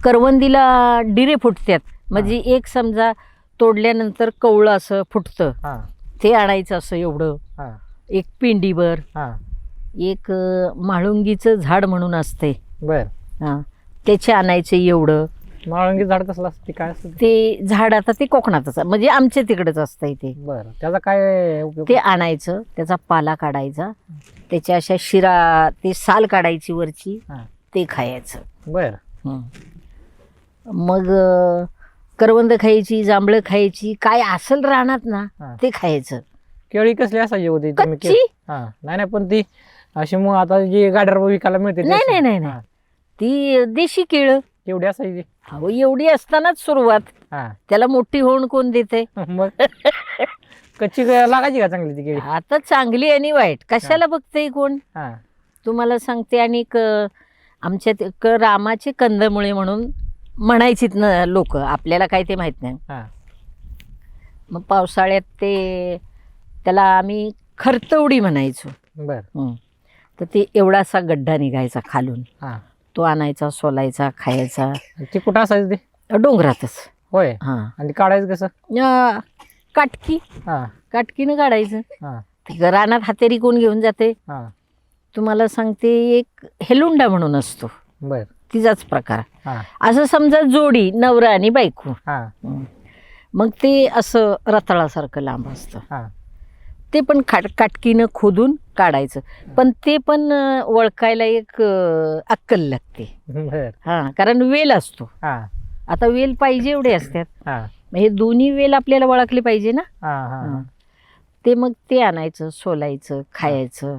करवंदीला डिरे फुटतात, म्हणजे एक समजा तोडल्यानंतर कवळं असं फुटतं, हा ते आणायचं असं एवढं, हा एक पिंडीभर. हा एक म्हाळुंगीचं झाड म्हणून असते, बर. हां, त्याचे आणायचे एवढं. माळंगी झाड कसलं असतं, काय असतं? ते झाड आता ते कोकणातच म्हणजे आमच्या तिकडंच असतं इथे. बरं, त्याचा काय उपयोग? ते आणायचं, त्याचा पाला काढायचा, त्याच्या अशा शिरा, ते साल काढायची वरची, हा ते खायचं. बर. हं. मग करवंद खायची, जांभळं खायची, काय असेल रानात ना हा. ते खायचं. केळी कसली असायची होती तुम्ही? कच्ची? हा नाही नाही, पण ती अशी मग आता जी गाड्यावर विकायला मिळते ती नाही अशी? नाही नाही नाही, हा. ती देशी केळं. केवढी असायची? अहो एवढी असतानाच सुरुवात, हा त्याला मोठी होऊन कोण देते? मग कच्ची लागायची का चांगली ती केळी? आता चांगली आणि वाईट कशाला बघते कोण? हा तुम्हाला सांगते. आणि आमच्या रामाचे कंदमुळे म्हणून म्हणायचीत ना लोक, आपल्याला काय ते माहित नाही. हा मग पावसाळ्यात त्याला आम्ही खरतवडी म्हणायचो. बर. तर ते एवढासा गड्डा निघायचा खालून, हा तो आणायचा, सोलायचा, खायचा. ती कुठं असायची ती? डोंगरातच. होय. हां, आणि ती काढायचं कसं? काटकी, हा काटकीनं काढायचं. हा ते रानात हातेरी कोण घेऊन जाते? हा तुम्हाला सांगते, एक हेलुंडा म्हणून असतो, बर. तिचाच प्रकार. हा असं समजा जोडी, नवरा आणि बायको. हा मग ते असं रताळासारखं लांब असतं, हा ते पण काटकीनं खोदून काढायचं. पण ते पण ओळखायला एक अक्कल लागते. बर. हां, कारण वेल असतो. हा आता वेल पाहिजे एवढे असतात, हा मग हे दोन्ही वेल आपल्याला ओळखले पाहिजे ना. हा हा हां. ते मग ते आणायचं, सोलायचं, खायचं.